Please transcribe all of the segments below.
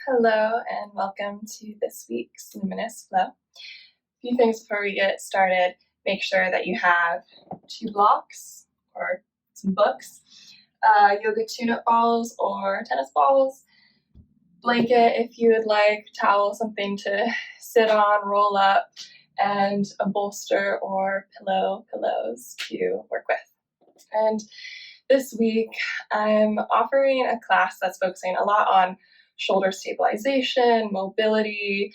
Hello and welcome to this week's Luminous Flow. A few things before we get started. Make sure that you have 2 blocks or some books, yoga tune-up balls or tennis balls, blanket if you would like, towel, something to sit on, roll up, and a bolster or pillows to work with. And this week I'm offering a class that's focusing a lot on shoulder stabilization, mobility,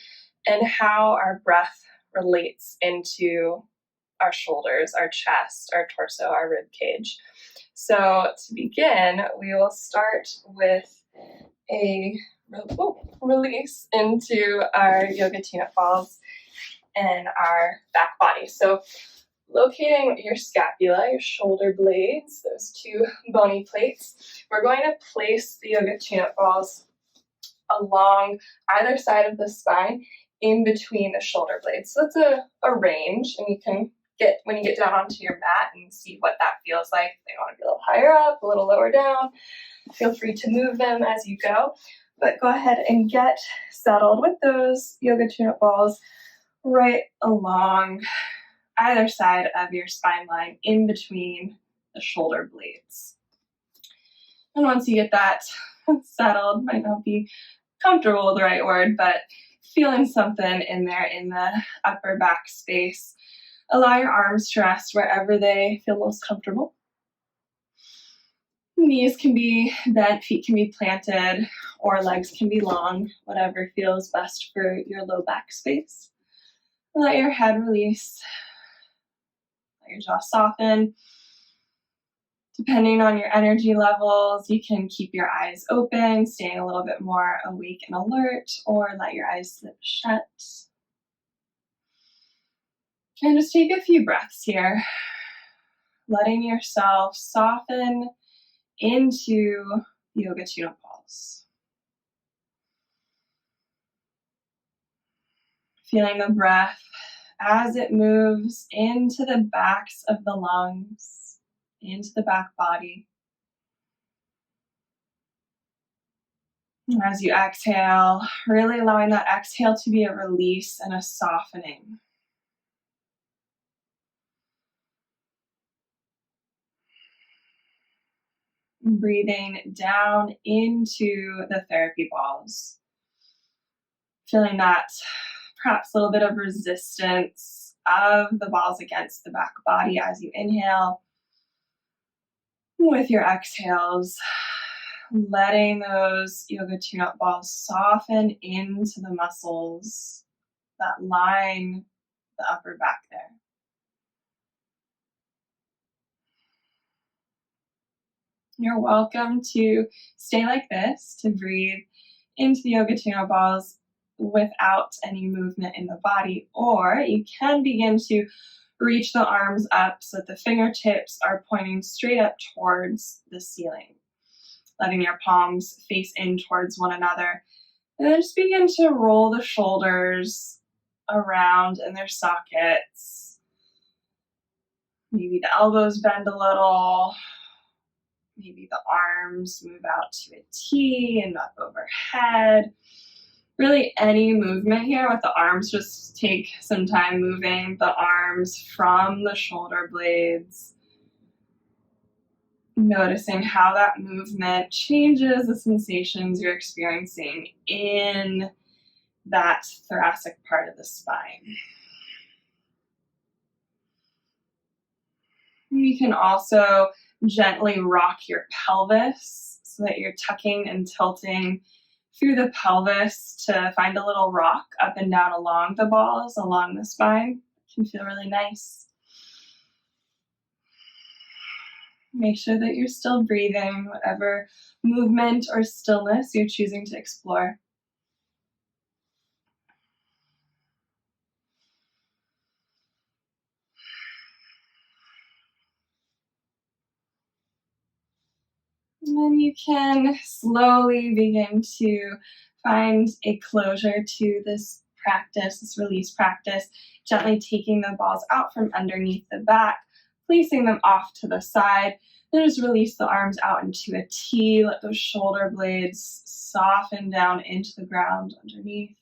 and how our breath relates into our shoulders, our chest, our torso, our rib cage. So to begin, we will start with a release into our yoga tune-up balls and our back body. So locating your scapula, your shoulder blades, those 2 bony plates, we're going to place the yoga tune-up balls along either side of the spine in between the shoulder blades. So that's a range, and you can get, when you get down onto your mat, and see what that feels like. If they want to be a little higher up, a little lower down, feel free to move them as you go. But go ahead and get settled with those yoga tune-up balls right along either side of your spine line in between the shoulder blades. And once you get that settled, might not be comfortable the right word, but feeling something in there in the upper back space. Allow your arms to rest wherever they feel most comfortable. Knees can be bent, feet can be planted, or legs can be long, whatever feels best for your low back space. Let your head release. Let your jaw soften. Depending on your energy levels, you can keep your eyes open, staying a little bit more awake and alert, or let your eyes slip shut. And just take a few breaths here, letting yourself soften into yoga tune-up balls. Feeling the breath as it moves into the backs of the lungs, into the back body. As you exhale, really allowing that exhale to be a release and a softening. Breathing down into the therapy balls. Feeling that perhaps a little bit of resistance of the balls against the back body as you inhale. With your exhales, letting those yoga tune-up balls soften into the muscles that line the upper back there. You're welcome to stay like this, to breathe into the yoga tune-up balls without any movement in the body, or you can begin to reach the arms up so that the fingertips are pointing straight up towards the ceiling, letting your palms face in towards one another. And then just begin to roll the shoulders around in their sockets. Maybe the elbows bend a little. Maybe the arms move out to a T and up overhead. Really any movement here with the arms, just take some time moving the arms from the shoulder blades. Noticing how that movement changes the sensations you're experiencing in that thoracic part of the spine. You can also gently rock your pelvis so that you're tucking and tilting through the pelvis to find a little rock up and down along the balls, along the spine. It can feel really nice. Make sure that you're still breathing, whatever movement or stillness you're choosing to explore. And then you can slowly begin to find a closure to this practice, this release practice, gently taking the balls out from underneath the back, placing them off to the side, Then just release the arms out into a T. Let those shoulder blades soften down into the ground underneath.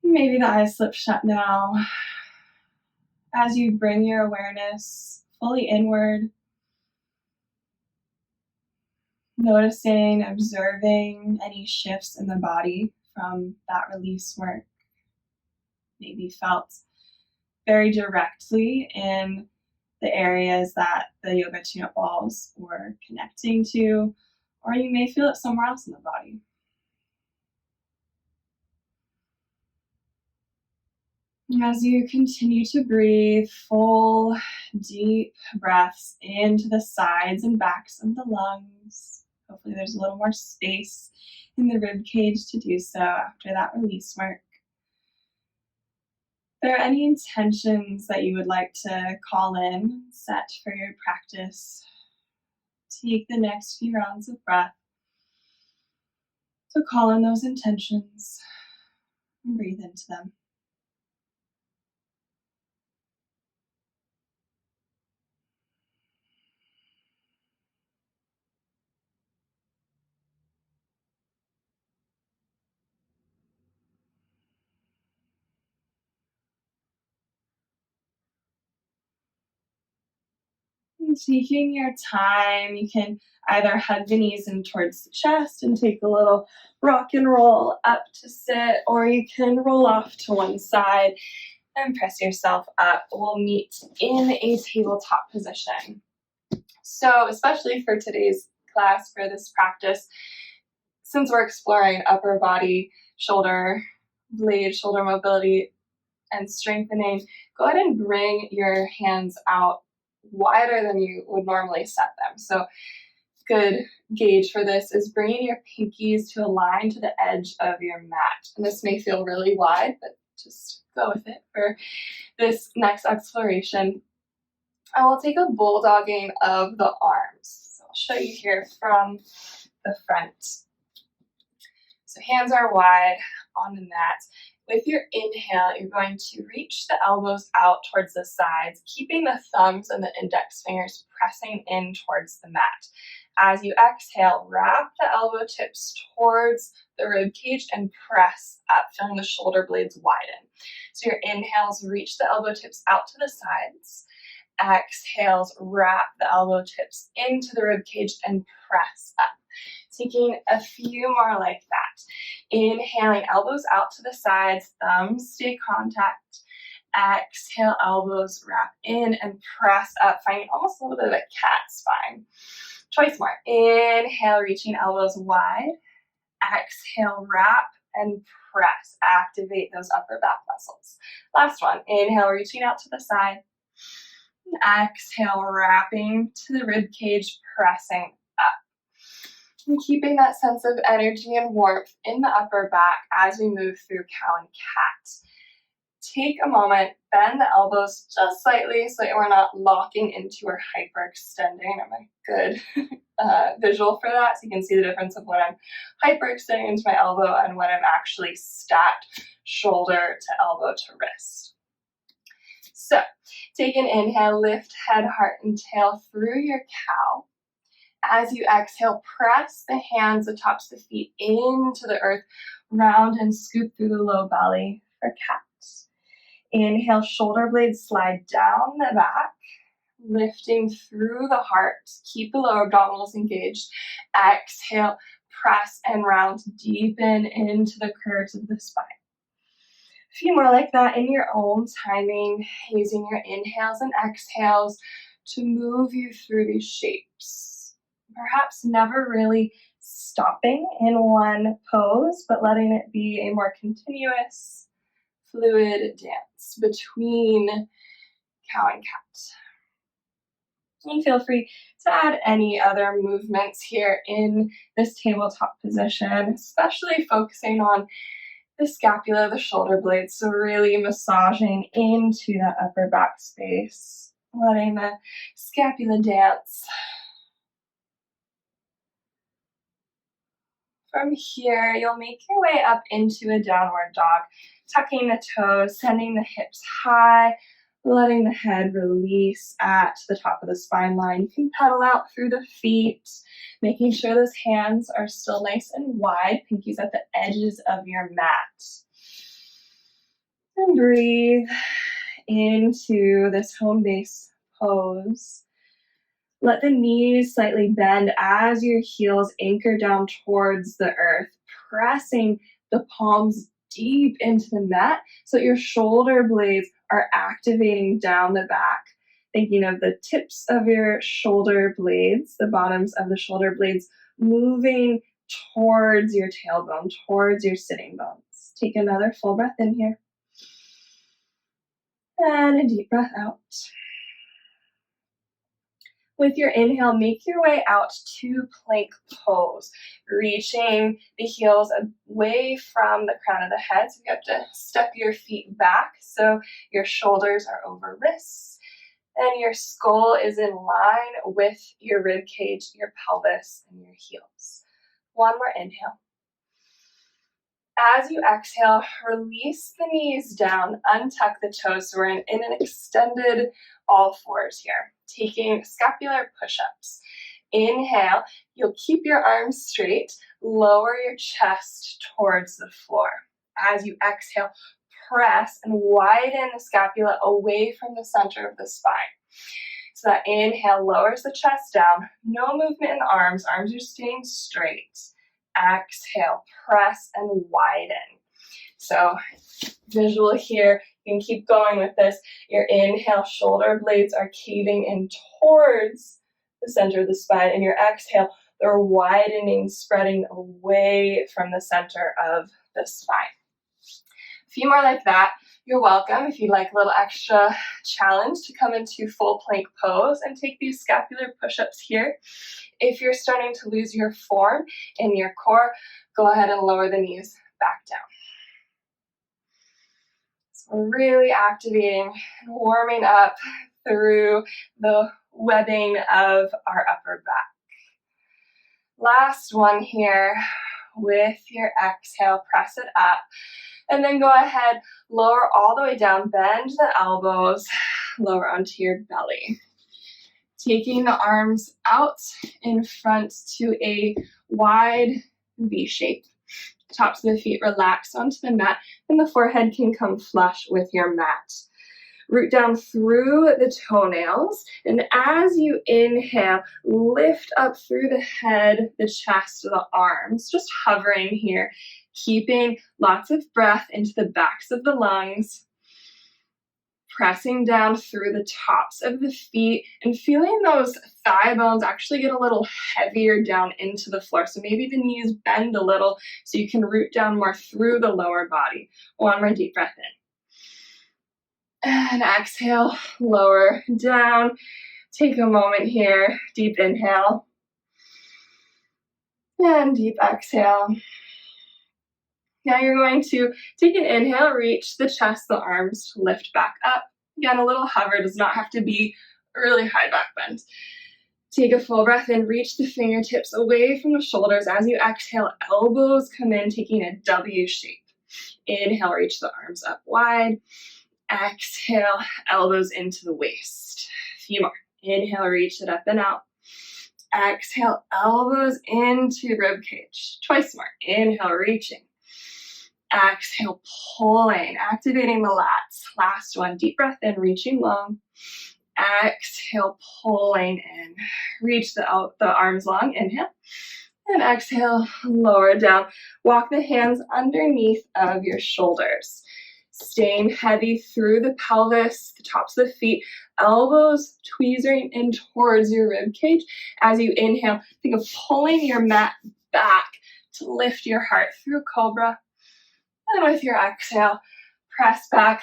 Maybe the eyes slip shut now. As you bring your awareness fully inward, noticing, observing any shifts in the body from that release work. Maybe felt very directly in the areas that the yoga tune-up balls were connecting to, or you may feel it somewhere else in the body. As you continue to breathe, full, deep breaths into the sides and backs of the lungs. Hopefully there's a little more space in the rib cage to do so after that release work. If there are any intentions that you would like to call in, set for your practice, take the next few rounds of breath. So call in those intentions and breathe into them. And taking your time, you can either hug the knees in towards the chest and take a little rock and roll up to sit, or you can roll off to one side and press yourself up. We'll meet in a tabletop position. So especially for today's class, for this practice, since we're exploring upper body, shoulder blade, shoulder mobility, and strengthening, go ahead and bring your hands out wider than you would normally set them. So good gauge for this is bringing your pinkies to align to the edge of your mat. And this may feel really wide, but just go with it for this next exploration. I will take a bulldogging of the arms. So I'll show you here from the front. So hands are wide on the mat. With your inhale, you're going to reach the elbows out towards the sides, keeping the thumbs and the index fingers pressing in towards the mat. As you exhale, wrap the elbow tips towards the rib cage and press up, feeling the shoulder blades widen. So your inhales reach the elbow tips out to the sides. Exhales, wrap the elbow tips into the rib cage and press up. Taking a few more like that. Inhaling, elbows out to the sides, thumbs stay contact. Exhale, elbows wrap in and press up, finding almost a little bit of a cat spine. Twice more. Inhale, reaching elbows wide. Exhale, wrap and press. Activate those upper back muscles. Last one. Inhale, reaching out to the side. Exhale, wrapping to the rib cage, pressing up. And keeping that sense of energy and warmth in the upper back as we move through cow and cat. Take a moment, bend the elbows just slightly so that we're not locking into or hyperextending. I'm a good visual for that, so you can see the difference of when I'm hyperextending into my elbow and when I'm actually stacked shoulder to elbow to wrist. So take an inhale, lift head, heart, and tail through your cow. As you exhale, press the hands, the tops of the feet into the earth, round and scoop through the low belly for cat. Inhale, shoulder blades slide down the back, lifting through the heart. Keep the lower abdominals engaged. Exhale, press and round, deepen into the curves of the spine. A few more like that in your own timing, using your inhales and exhales to move you through these shapes. Perhaps never really stopping in one pose, but letting it be a more continuous, fluid dance between cow and cat. And feel free to add any other movements here in this tabletop position, especially focusing on the scapula, the shoulder blades, so really massaging into that upper back space, letting the scapula dance. From here, you'll make your way up into a downward dog, tucking the toes, sending the hips high, letting the head release at the top of the spine line. You can pedal out through the feet, making sure those hands are still nice and wide, pinkies at the edges of your mat. And breathe into this home base pose. Let the knees slightly bend as your heels anchor down towards the earth, pressing the palms deep into the mat so your shoulder blades are activating down the back. Thinking of the tips of your shoulder blades, the bottoms of the shoulder blades moving towards your tailbone, towards your sitting bones. Take another full breath in here. And a deep breath out. With your inhale, make your way out to plank pose, reaching the heels away from the crown of the head. So you have to step your feet back so your shoulders are over wrists and your skull is in line with your rib cage, your pelvis, and your heels. One more inhale. As you exhale, release the knees down, untuck the toes. So we're in an extended all fours here, taking scapular push-ups. Inhale, you'll keep your arms straight, lower your chest towards the floor. As you exhale, press and widen the scapula away from the center of the spine. So that inhale lowers the chest down, no movement in the arms are staying straight. Exhale, press and widen. So visual here, you can keep going with this. Your inhale, shoulder blades are caving in towards the center of the spine, and your exhale, they're widening, spreading away from the center of the spine. A few more like that. You're welcome, if you'd like a little extra challenge, to come into full plank pose and take these scapular push-ups here. If you're starting to lose your form in your core, go ahead and lower the knees back down. So we're really activating and warming up through the webbing of our upper back. Last one here. With your exhale, press it up. And then go ahead, lower all the way down, bend the elbows, lower onto your belly. Taking the arms out in front to a wide V shape. Tops of the feet relax onto the mat, and the forehead can come flush with your mat. Root down through the toenails, and as you inhale, lift up through the head, the chest, the arms, just hovering here, keeping lots of breath into the backs of the lungs, pressing down through the tops of the feet and feeling those thigh bones actually get a little heavier down into the floor. So maybe the knees bend a little so you can root down more through the lower body. One more deep breath in. And exhale, lower down. Take a moment here, deep inhale. And deep exhale. Now you're going to take an inhale, reach the chest, the arms, lift back up. Again, a little hover, does not have to be a really high back bend. Take a full breath in, reach the fingertips away from the shoulders. As you exhale, elbows come in, taking a W shape. Inhale, reach the arms up wide. Exhale, elbows into the waist. A few more. Inhale, reach it up and out. Exhale, elbows into rib cage. Twice more. Inhale, reaching. Exhale, pulling, activating the lats. Last one, deep breath in, reaching long. Exhale, pulling in. Reach the arms long, inhale. And exhale, lower down. Walk the hands underneath of your shoulders. Staying heavy through the pelvis, the tops of the feet, elbows tweezering in towards your rib cage. As you inhale, think of pulling your mat back to lift your heart through cobra. And with your exhale, press back.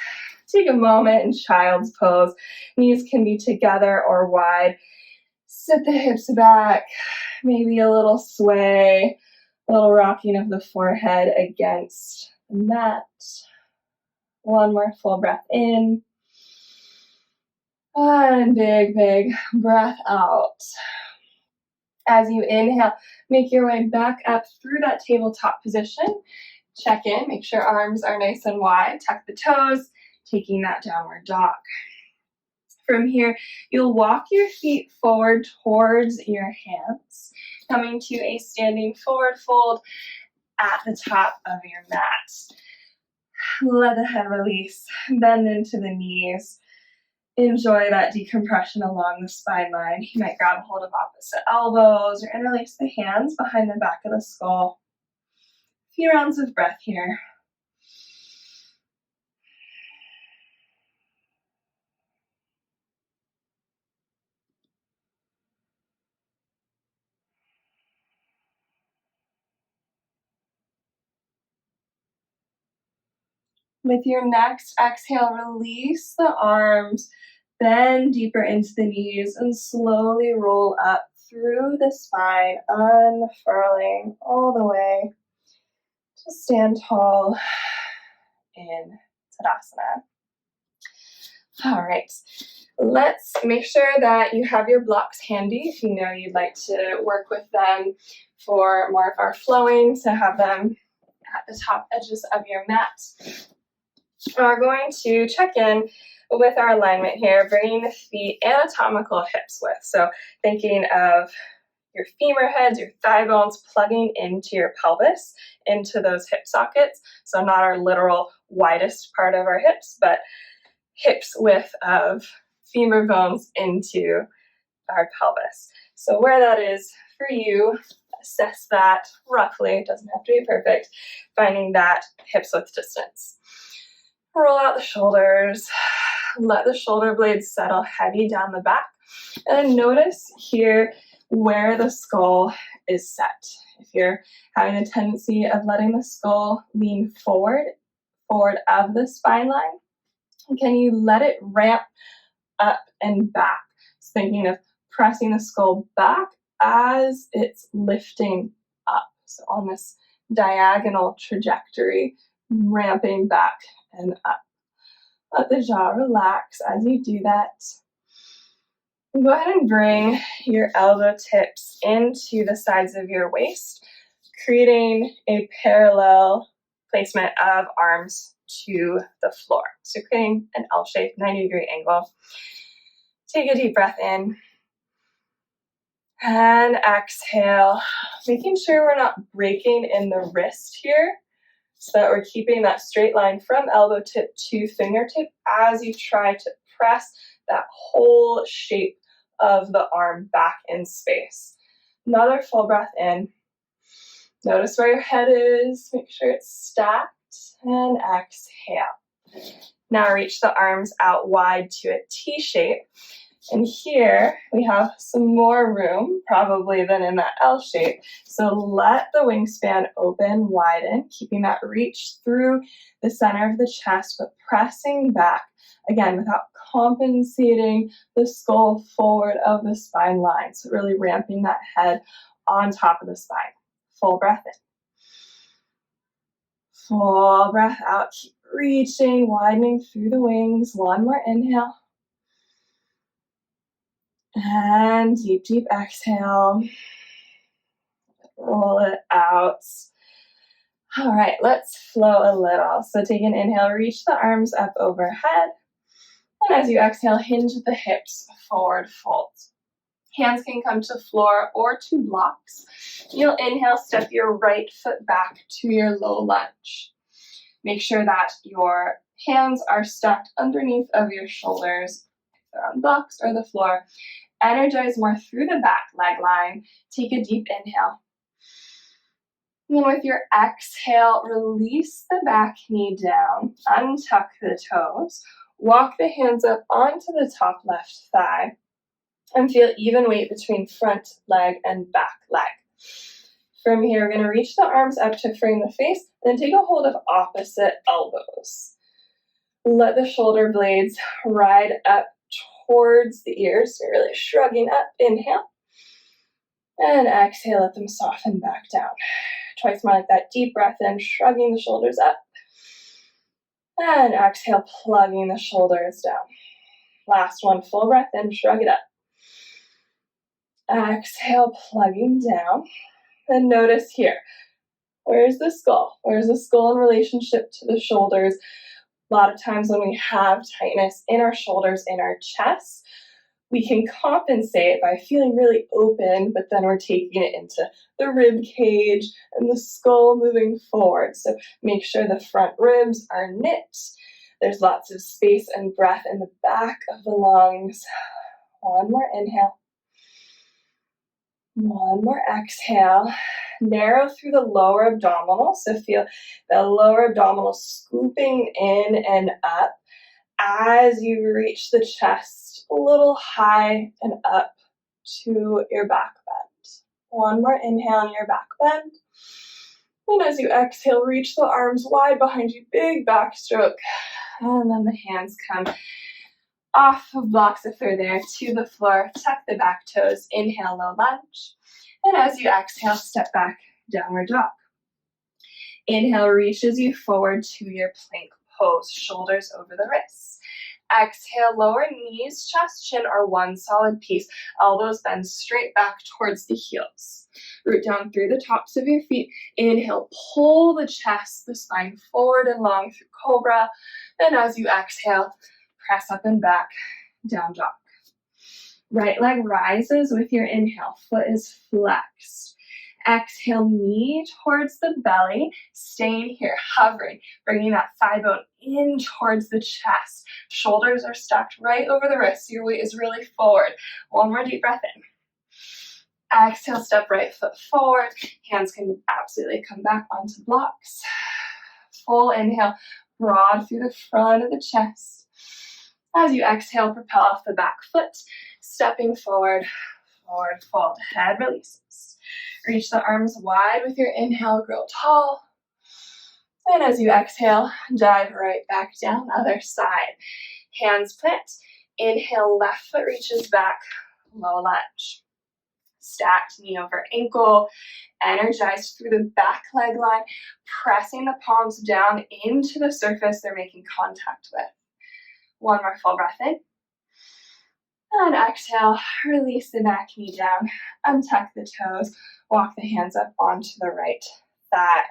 Take a moment in child's pose. Knees can be together or wide. Sit the hips back, maybe a little sway, a little rocking of the forehead against the mat. One more full breath in. And big, big breath out. As you inhale, make your way back up through that tabletop position. Check in, make sure arms are nice and wide. Tuck the toes, taking that downward dog. From here, you'll walk your feet forward towards your hands, coming to a standing forward fold at the top of your mat. Let the head release, bend into the knees. Enjoy that decompression along the spine line. You might grab a hold of opposite elbows or interlace the hands behind the back of the skull. A few rounds of breath here. With your next exhale, release the arms, bend deeper into the knees, and slowly roll up through the spine, unfurling all the way to stand tall in Tadasana. All right, let's make sure that you have your blocks handy if you know you'd like to work with them for more of our flowing, to have them at the top edges of your mat. We're going to check in with our alignment here, bringing the feet anatomical hips width. So thinking of your femur heads, your thigh bones plugging into your pelvis, into those hip sockets. So not our literal widest part of our hips, but hips width of femur bones into our pelvis. So where that is for you, assess that roughly. It doesn't have to be perfect. Finding that hips width distance. Roll out the shoulders, let the shoulder blades settle heavy down the back, and then notice here where the skull is set. If you're having a tendency of letting the skull lean forward of the spine line, can you let it ramp up and back? So thinking of pressing the skull back as it's lifting up. So on this diagonal trajectory, ramping back and up. Let the jaw relax as you do that. Go ahead and bring your elbow tips into the sides of your waist, creating a parallel placement of arms to the floor. So creating an L-shaped 90-degree angle. Take a deep breath in and exhale, making sure we're not breaking in the wrist here, so that we're keeping that straight line from elbow tip to fingertip as you try to press that whole shape of the arm back in space. Another full breath in. Notice where your head is. Make sure it's stacked. And exhale. Now reach the arms out wide to a T shape. And here we have some more room, probably than in that L shape. So let the wingspan open, widen, keeping that reach through the center of the chest, but pressing back, again, without compensating the skull forward of the spine line. So really ramping that head on top of the spine. Full breath in. Full breath out. Keep reaching, widening through the wings. One more inhale. And deep, deep exhale. Roll it out. All right, let's flow a little. So take an inhale, reach the arms up overhead. And as you exhale, hinge the hips, forward fold. Hands can come to floor or to blocks. You'll inhale, step your right foot back to your low lunge. Make sure that your hands are stacked underneath of your shoulders, if they're on blocks or the floor. Energize more through the back leg line. Take a deep inhale. And then with your exhale, release the back knee down, untuck the toes, walk the hands up onto the top left thigh, and feel even weight between front leg and back leg. From here, we're going to reach the arms up to frame the face, and then take a hold of opposite elbows. Let the shoulder blades ride up towards the ears, so you're really shrugging up. Inhale, and exhale, let them soften back down. Twice more like that. Deep breath in, shrugging the shoulders up. And exhale, plugging the shoulders down. Last one, full breath in, shrug it up. Exhale, plugging down. And notice here, where's the skull? Where's the skull in relationship to the shoulders? A lot of times when we have tightness in our shoulders, in our chest, we can compensate by feeling really open, but then we're taking it into the rib cage and the skull moving forward. So make sure the front ribs are knit. There's lots of space and breath in the back of the lungs. One more inhale. One more exhale. Narrow through the lower abdominal. So feel the lower abdominal scooping in and up as you reach the chest a little high and up to your back bend. One more inhale in your back bend. And as you exhale, reach the arms wide behind you, big backstroke. And then the hands come off of blocks if they're there to the floor. Tuck the back toes. Inhale, low lunge. And as you exhale, step back, downward dog. Inhale reaches you forward to your plank pose, shoulders over the wrists. Exhale, lower knees, chest, chin are one solid piece. Elbows bend straight back towards the heels. Root down through the tops of your feet. Inhale, pull the chest, the spine forward and long through cobra. Then as you exhale, press up and back, down dog. Right leg rises with your inhale. Foot is flexed. Exhale, knee towards the belly. Staying here, hovering, bringing that thigh bone in towards the chest. Shoulders are stacked right over the wrists. Your weight is really forward. One more deep breath in. Exhale, step right foot forward. Hands can absolutely come back onto blocks. Full inhale, broad through the front of the chest. As you exhale, propel off the back foot, stepping forward, forward fold. Head releases. Reach the arms wide with your inhale, grow tall. And as you exhale, dive right back down, other side. Hands plant. Inhale, left foot reaches back, low lunge. Stacked knee over ankle, energized through the back leg line, pressing the palms down into the surface they're making contact with. One more full breath in. And exhale, release the back knee down, untuck the toes, walk the hands up onto the right thigh.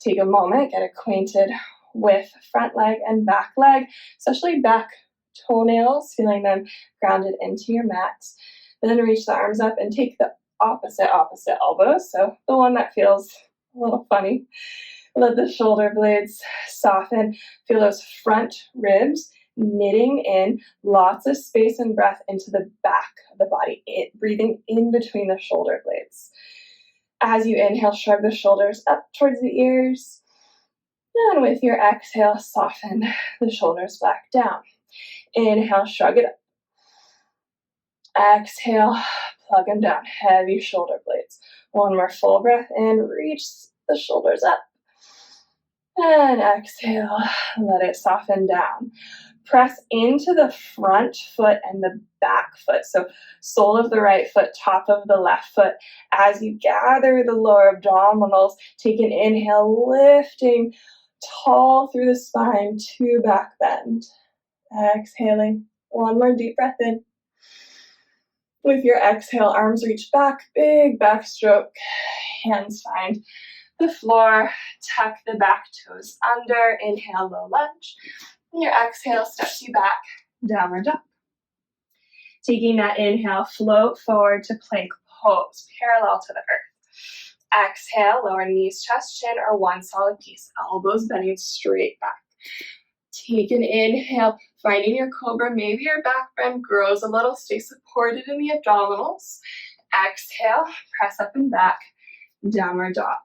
Take a moment, get acquainted with front leg and back leg, especially back toenails, feeling them grounded into your mat. And then reach the arms up and take the opposite elbows. So the one that feels a little funny. Let the shoulder blades soften. Feel those front ribs knitting in, lots of space and breath into the back of the body, breathing in between the shoulder blades. As you inhale, shrug the shoulders up towards the ears. And with your exhale, soften the shoulders back down. Inhale, shrug it up. Exhale, plug them down, heavy shoulder blades. One more full breath in, reach the shoulders up. And exhale, let it soften down. Press into the front foot and the back foot. So sole of the right foot, top of the left foot. As you gather the lower abdominals, take an inhale, lifting tall through the spine to back bend. Exhaling, one more deep breath in. With your exhale, arms reach back, big backstroke. Hands find the floor, tuck the back toes under. Inhale, low lunge. And your exhale steps you back, downward dog. Taking that inhale, float forward to plank pose, parallel to the earth. Exhale, lower knees, chest, chin are one solid piece. Elbows bending straight back. Take an inhale, finding your cobra. Maybe your back bend grows a little. Stay supported in the abdominals. Exhale, press up and back, downward dog.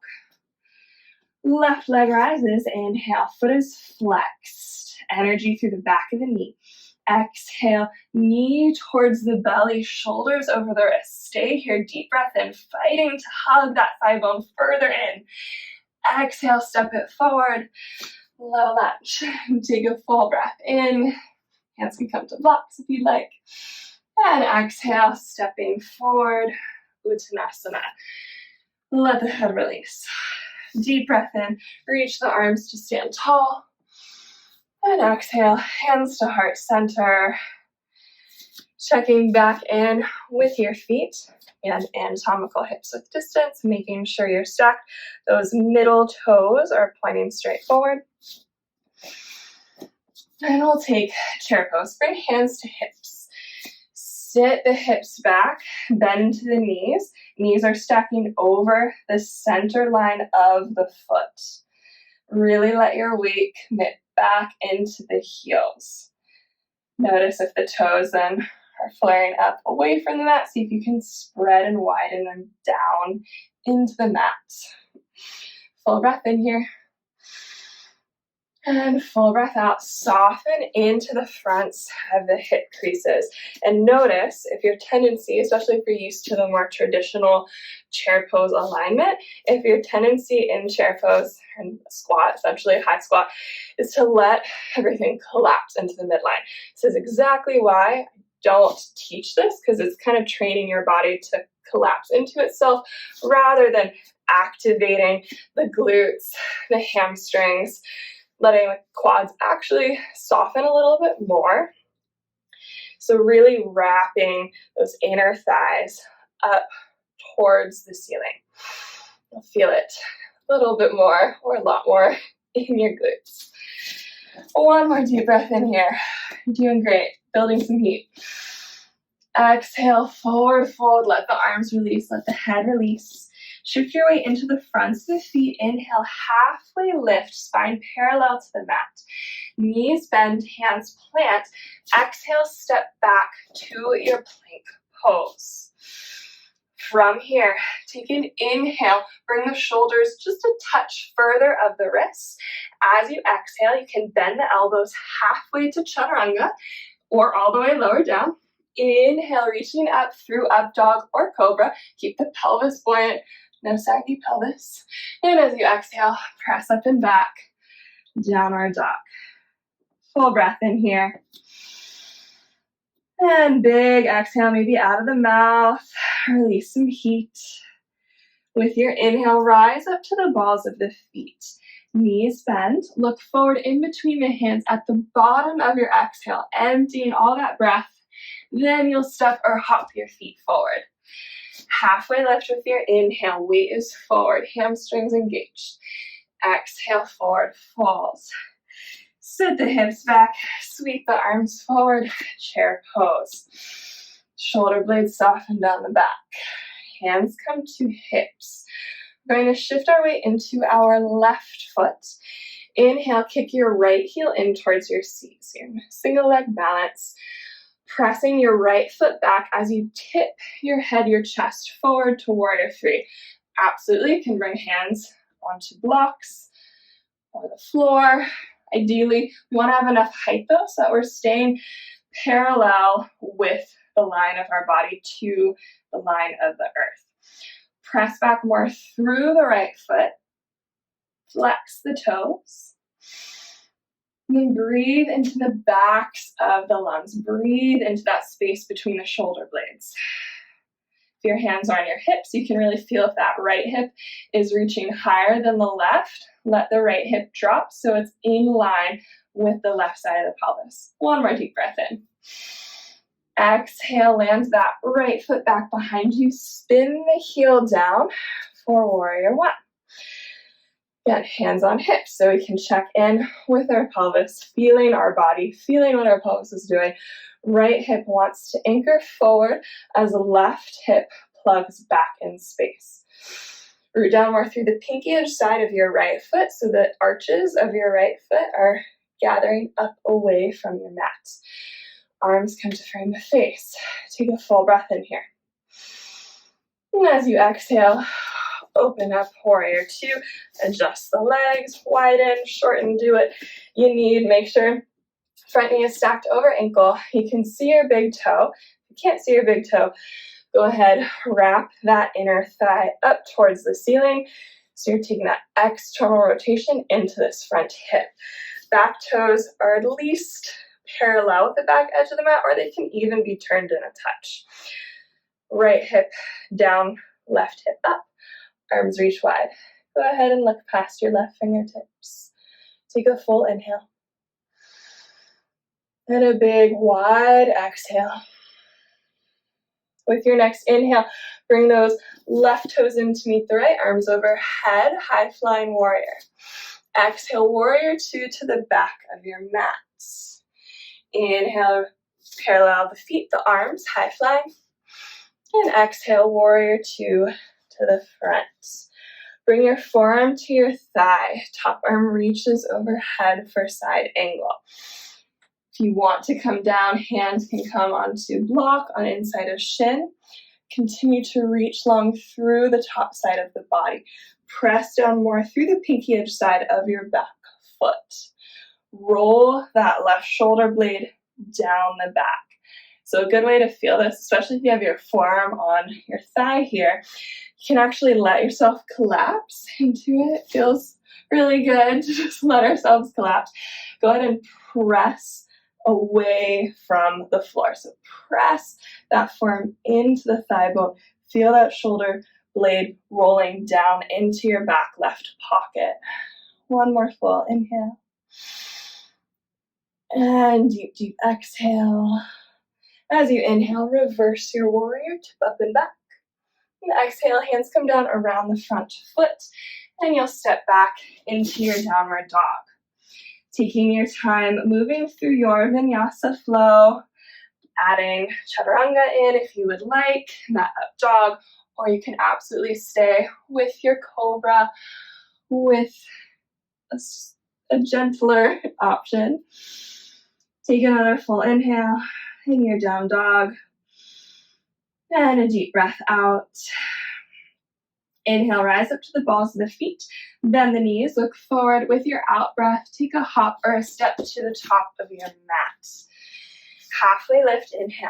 Left leg rises. Inhale, foot is flexed. Energy through the back of the knee. Exhale, knee towards the belly, shoulders over the wrists. Stay here, deep breath in, fighting to hug that thigh bone further in. Exhale, step it forward, low lunge. Take a full breath in. Hands can come to blocks if you'd like. And exhale, stepping forward, Uttanasana. Let the head release. Deep breath in, reach the arms to stand tall. And exhale, hands to heart center. Checking back in with your feet and anatomical hips width distance, making sure you're stacked. Those middle toes are pointing straight forward. And we'll take chair pose. Bring hands to hips. Sit the hips back, bend to the knees. Knees are stacking over the center line of the foot. Really let your weight commit back into the heels. Notice if the toes then are flaring up away from the mat. See if you can spread and widen them down into the mat. Full breath in here. And full breath out. Soften into the fronts of the hip creases. And notice if your tendency, especially if you're used to the more traditional chair pose alignment, if your tendency in chair pose and squat, essentially high squat, is to let everything collapse into the midline. This is exactly why I don't teach this, because it's kind of training your body to collapse into itself rather than activating the glutes, the hamstrings, letting the quads actually soften a little bit more. So really wrapping those inner thighs up towards the ceiling. You'll feel it a little bit more or a lot more in your glutes. One more deep breath in here. You're doing great. Building some heat. Exhale, forward fold. Let the arms release. Let the head release. Shift your weight into the fronts of the feet. Inhale, halfway lift, spine parallel to the mat. Knees bend, hands plant. Exhale, step back to your plank pose. From here, take an inhale. Bring the shoulders just a touch further of the wrists. As you exhale, you can bend the elbows halfway to chaturanga or all the way lower down. Inhale, reaching up through up dog or cobra. Keep the pelvis buoyant. No saggy pelvis. And as you exhale, press up and back, downward dog. Full breath in here. And big exhale, maybe out of the mouth. Release some heat. With your inhale, rise up to the balls of the feet. Knees bend. Look forward in between the hands at the bottom of your exhale, emptying all that breath. Then you'll step or hop your feet forward. Halfway lift with your inhale, weight is forward, hamstrings engaged. Exhale, forward folds. Sit the hips back, sweep the arms forward, chair pose. Shoulder blades soften down the back. Hands come to hips. We're going to shift our weight into our left foot. Inhale, kick your right heel in towards your seat. So you're in single leg balance. Pressing your right foot back as you tip your head, your chest forward to warrior three. Absolutely, you can bring hands onto blocks or the floor. Ideally, we want to have enough height though, so that we're staying parallel with the line of our body to the line of the earth. Press back more through the right foot. Flex the toes. And then breathe into the backs of the lungs. Breathe into that space between the shoulder blades. If your hands are on your hips, you can really feel if that right hip is reaching higher than the left. Let the right hip drop so it's in line with the left side of the pelvis. One more deep breath in. Exhale, land that right foot back behind you. Spin the heel down for warrior one. Again, hands on hips so we can check in with our pelvis, feeling our body, feeling what our pelvis is doing. Right hip wants to anchor forward as left hip plugs back in space. Root down more through the pinky edge side of your right foot so the arches of your right foot are gathering up away from your mat. Arms come to frame the face. Take a full breath in here. And as you exhale, open up warrior two. Adjust the legs, widen, shorten, do what you need. Make sure front knee is stacked over ankle. You can see your big toe. If you can't see your big toe, go ahead, wrap that inner thigh up towards the ceiling. So you're taking that external rotation into this front hip. Back toes are at least parallel with the back edge of the mat, or they can even be turned in a touch. Right hip down, left hip up. Arms reach wide. Go ahead and look past your left fingertips. Take a full inhale. And a big wide exhale. With your next inhale, bring those left toes in to meet the right, arms overhead, high flying warrior. Exhale, warrior two to the back of your mat. Inhale, parallel the feet, the arms, high flying. And exhale, warrior two to the front. Bring your forearm to your thigh. Top arm reaches overhead for side angle. If you want to come down, hands can come onto block on inside of shin. Continue to reach long through the top side of the body. Press down more through the pinky edge side of your back foot. Roll that left shoulder blade down the back. So a good way to feel this, especially if you have your forearm on your thigh here, you can actually let yourself collapse into it. It feels really good to just let ourselves collapse. Go ahead and press away from the floor. So press that forearm into the thigh bone. Feel that shoulder blade rolling down into your back left pocket. One more full inhale. And deep, deep exhale. As you inhale, reverse your warrior, tip up and back. And exhale, hands come down around the front foot, and you'll step back into your downward dog. Taking your time, moving through your vinyasa flow, adding chaturanga in if you would like, that up dog, or you can absolutely stay with your cobra with a gentler option. Take another full inhale in your down dog, and a deep breath out. Inhale, rise up to the balls of the feet, bend the knees, look forward with your out breath, take a hop or a step to the top of your mat. Halfway lift, inhale.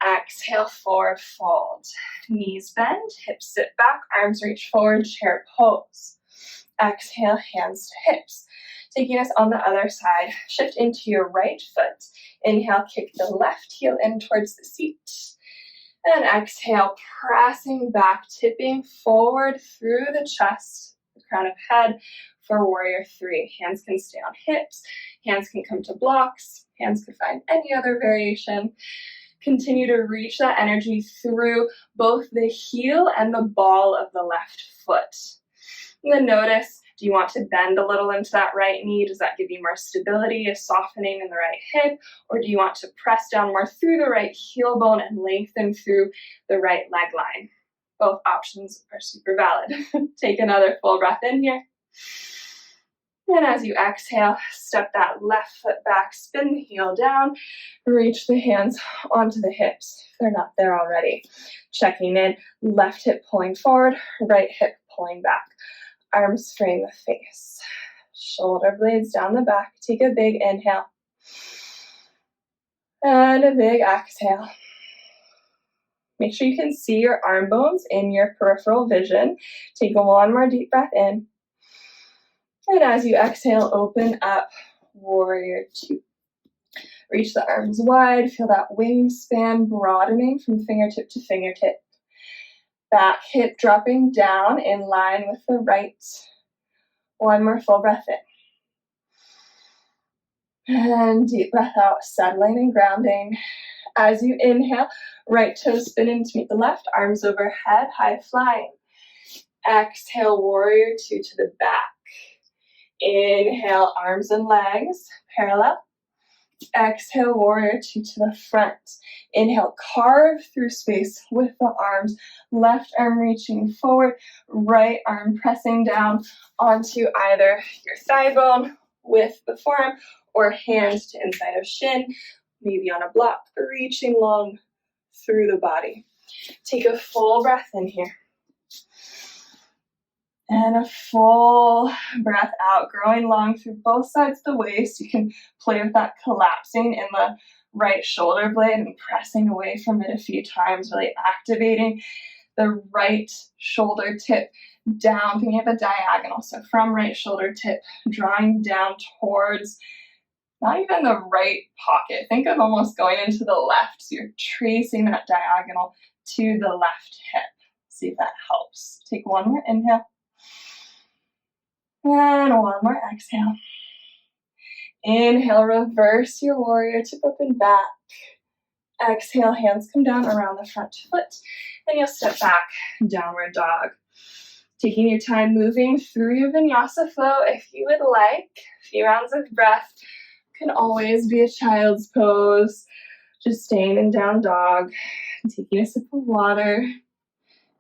Exhale, forward fold. Knees bend, hips sit back, arms reach forward, chair pose. Exhale, hands to hips. Taking us on the other side, shift into your right foot. Inhale, kick the left heel in towards the seat. And exhale, pressing back, tipping forward through the chest, the crown of head for warrior three. Hands can stay on hips, hands can come to blocks, hands can find any other variation. Continue to reach that energy through both the heel and the ball of the left foot. And then notice, do you want to bend a little into that right knee? Does that give you more stability, a softening in the right hip? Or do you want to press down more through the right heel bone and lengthen through the right leg line? Both options are super valid. Take another full breath in here. And as you exhale, step that left foot back, spin the heel down, reach the hands onto the hips if they're not there already. Checking in, left hip pulling forward, right hip pulling back. Arms frame the face. Shoulder blades down the back. Take a big inhale. And a big exhale. Make sure you can see your arm bones in your peripheral vision. Take one more deep breath in. And as you exhale, open up, warrior two. Reach the arms wide. Feel that wingspan broadening from fingertip to fingertip. Back hip dropping down in line with the right. One more full breath in. And deep breath out, settling and grounding. As you inhale, right toes spin in to meet the left, arms overhead, high flying. Exhale, warrior two to the back. Inhale, arms and legs parallel. Exhale, warrior two to the front. Inhale, carve through space with the arms. Left arm reaching forward, right arm pressing down onto either your thigh bone with the forearm or hands to inside of shin, maybe on a block, reaching long through the body. Take a full breath in here. And a full breath out, growing long through both sides of the waist. You can play with that collapsing in the right shoulder blade and pressing away from it a few times, really activating the right shoulder tip down, thinking of a diagonal. So from right shoulder tip, drawing down towards not even the right pocket. Think of almost going into the left. So you're tracing that diagonal to the left hip. See if that helps. Take one more inhale. And one more exhale. Inhale, reverse your warrior, tip up and back. Exhale, hands come down around the front foot, and you'll step back, downward dog. Taking your time moving through your vinyasa flow if you would like. A few rounds of breath. Can always be a child's pose. Just staying in down dog. Taking a sip of water.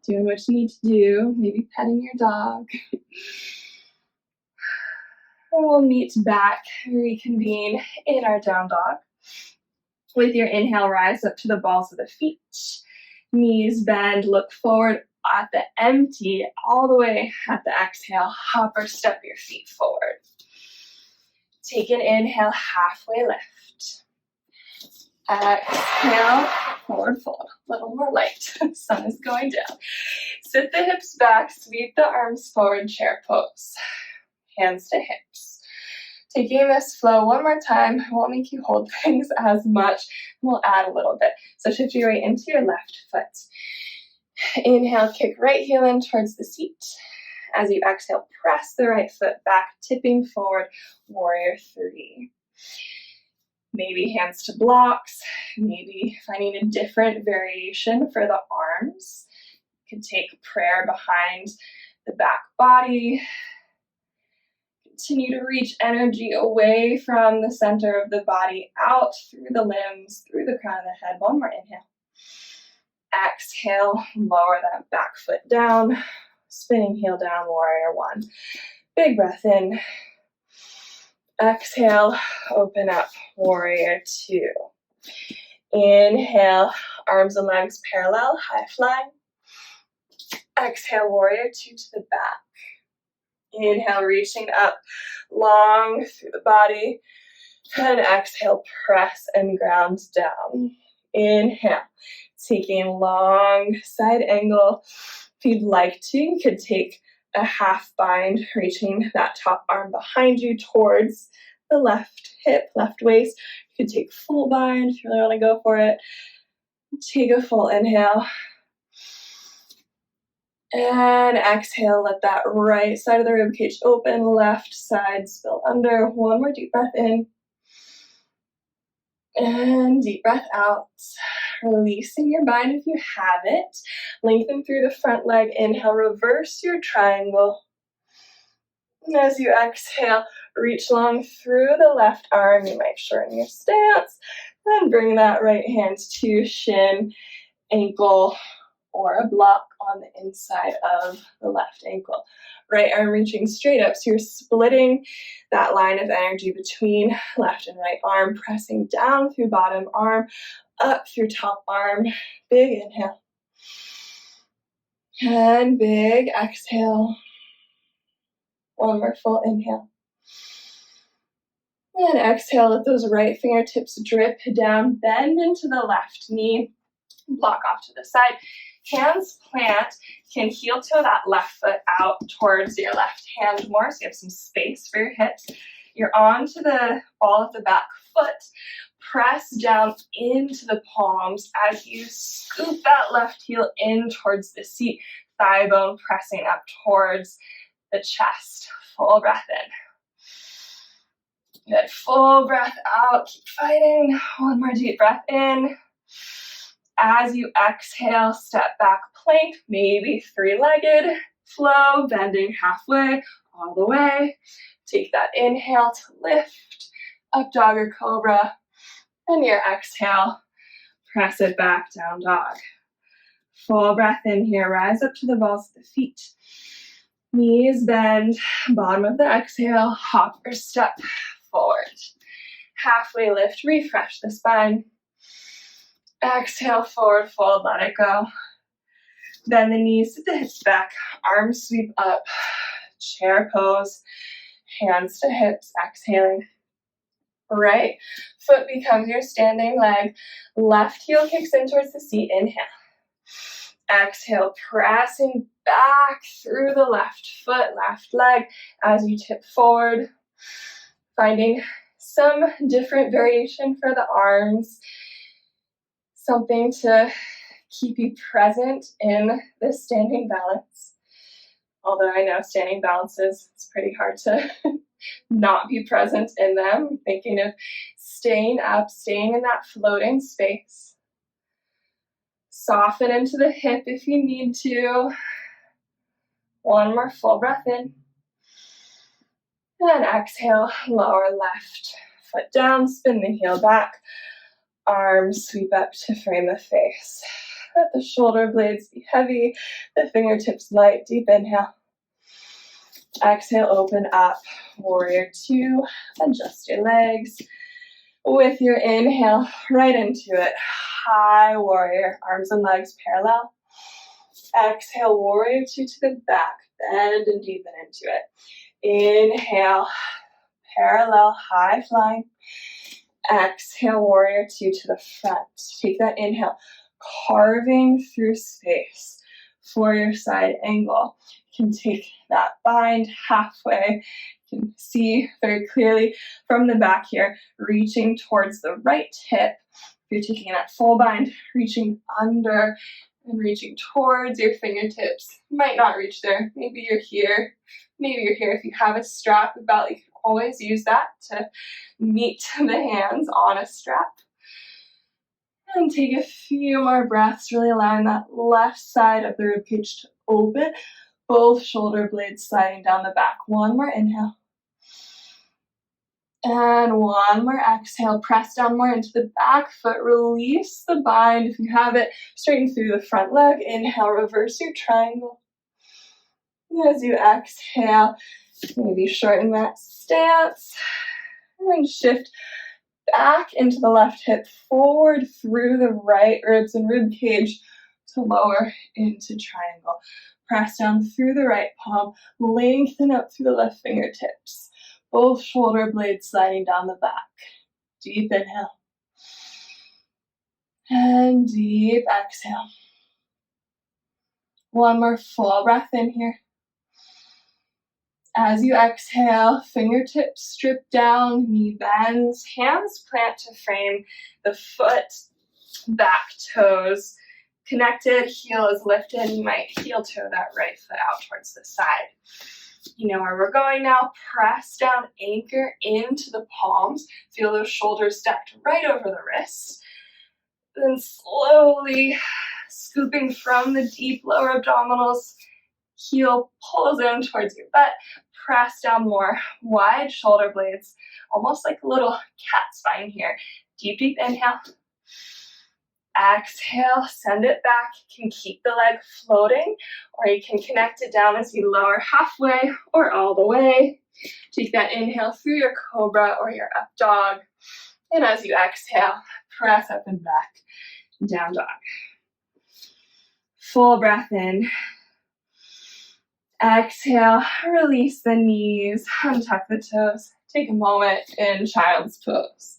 Doing what you need to do. Maybe petting your dog. And we'll meet back, reconvene in our down dog. With your inhale, rise up to the balls of the feet. Knees bend, look forward at the empty, all the way at the exhale. Hop or step your feet forward. Take an inhale, halfway lift. Exhale, forward fold. A little more light. Sun is going down. Sit the hips back, sweep the arms forward, chair pose. Hands to hips. Taking this flow one more time. I won't make you hold things as much. We'll add a little bit. So shift your weight into your left foot. Inhale, kick right heel in towards the seat. As you exhale, press the right foot back, tipping forward, warrior three. Maybe hands to blocks, maybe finding a different variation for the arms. You can take prayer behind the back body. Continue to reach energy away from the center of the body, out through the limbs, through the crown of the head. One more inhale. Exhale, lower that back foot down, spinning heel down, warrior one. Big breath in. Exhale, open up, warrior two. Inhale, arms and legs parallel, high fly. Exhale, warrior two to the back. Inhale, reaching up, long through the body. And exhale, press and ground down. Inhale, taking long side angle. If you'd like to, you could take a half bind, reaching that top arm behind you towards the left hip, left waist. You could take full bind if you really want to go for it. Take a full inhale. And exhale, let that right side of the ribcage open, left side spill under. One more deep breath in. And deep breath out. Releasing your bind if you have it. Lengthen through the front leg. Inhale, reverse your triangle. And as you exhale, reach long through the left arm. You might shorten your stance. Then bring that right hand to shin, ankle, or a block on the inside of the left ankle. Right arm reaching straight up, so you're splitting that line of energy between left and right arm, pressing down through bottom arm, up through top arm. Big inhale. And big exhale. One more full inhale. And exhale, let those right fingertips drip down, bend into the left knee, block off to the side. Hands plant, can heel toe that left foot out towards your left hand more, so you have some space for your hips. You're onto the ball of the back foot. Press down into the palms as you scoop that left heel in towards the seat. Thigh bone pressing up towards the chest. Full breath in. Good. Full breath out. Keep fighting. One more deep breath in. As you exhale, step back plank, maybe three-legged flow, bending halfway, all the way. Take that inhale to lift, up dog or cobra, and your exhale, press it back, down dog. Full breath in here, rise up to the balls of the feet. Knees bend, bottom of the exhale, hop or step forward. Halfway lift, refresh the spine. Exhale, forward fold, let it go. Bend the knees to the hips back, arms sweep up, chair pose, hands to hips, exhaling. Right foot becomes your standing leg, left heel kicks in towards the seat, inhale. Exhale, pressing back through the left foot, left leg as you tip forward, finding some different variation for the arms. Something to keep you present in this standing balance. Although I know standing balances, it's pretty hard to not be present in them. Thinking of staying up, staying in that floating space. Soften into the hip if you need to. One more full breath in. And exhale, lower left foot down, spin the heel back. Arms sweep up to frame the face. Let the shoulder blades be heavy, the fingertips light. Deep inhale. Exhale, open up. Warrior two. Adjust your legs. With your inhale, right into it. High warrior, arms and legs parallel. Exhale, warrior two to the back. Bend and deepen into it. Inhale, parallel, high flying. Exhale, warrior two to the front. Take that inhale, carving through space for your side angle. You can take that bind halfway. You can see very clearly from the back here, reaching towards the right hip. You're taking that full bind, reaching under and reaching towards your fingertips. You might not reach there. Maybe you're here. Maybe you're here. If you have a strap, a belt, you can always use that to meet the hands on a strap. And take a few more breaths, really allowing that left side of the ribcage to open. Both shoulder blades sliding down the back. One more inhale. And one more exhale. Press down more into the back foot. Release the bind. If you have it, straighten through the front leg. Inhale, reverse your triangle. And as you exhale, maybe shorten that stance. And then shift back into the left hip, forward through the right ribs and rib cage to lower into triangle. Press down through the right palm, lengthen up through the left fingertips. Both shoulder blades sliding down the back. Deep inhale. And deep exhale. One more full breath in here. As you exhale, fingertips strip down, knee bends, hands plant to frame the foot, back toes connected, heel is lifted. You might heel toe that right foot out towards the side. You know where we're going now. Press down, anchor into the palms. Feel those shoulders stacked right over the wrists. Then slowly scooping from the deep lower abdominals, heel pulls in towards your butt. Press down more, wide shoulder blades, almost like a little cat spine here. Deep, deep inhale. Exhale, send it back. You can keep the leg floating, or you can connect it down as you lower halfway or all the way. Take that inhale through your cobra or your up dog. And as you exhale, press up and back, down dog. Full breath in. Exhale, release the knees, untuck the toes. Take a moment in child's pose.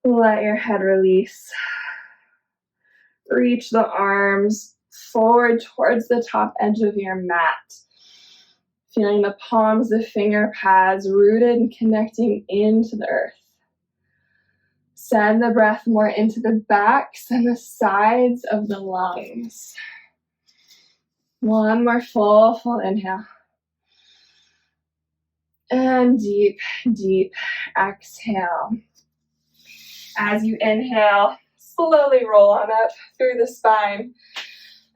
Let your head release. Reach the arms forward towards the top edge of your mat. Feeling the palms, the finger pads rooted and connecting into the earth. Send the breath more into the backs and the sides of the lungs. One more full inhale. And deep, deep exhale. As you inhale, slowly roll on up through the spine.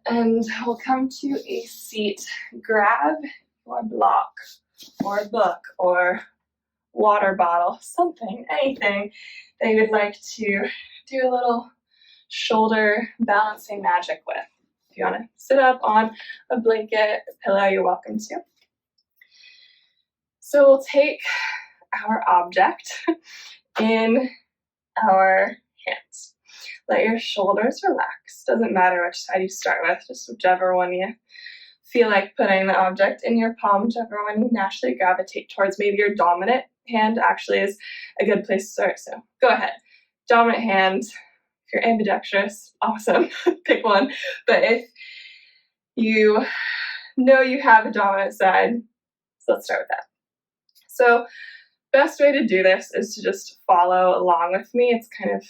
And we'll come to a seat. Grab your block or book or water bottle, something, anything that you would like to do a little shoulder balancing magic with. If you want to sit up on a blanket, a pillow, you're welcome to. So we'll take our object in our hands. Let your shoulders relax. Doesn't matter which side you start with, just whichever one you feel like putting the object in your palm, whichever one you naturally gravitate towards. Maybe your dominant hand actually is a good place to start. So go ahead. Dominant hand. If you're ambidextrous, awesome. Pick one. But if you know you have a dominant side, so let's start with that. So best way to do this is to just follow along with me. It's kind of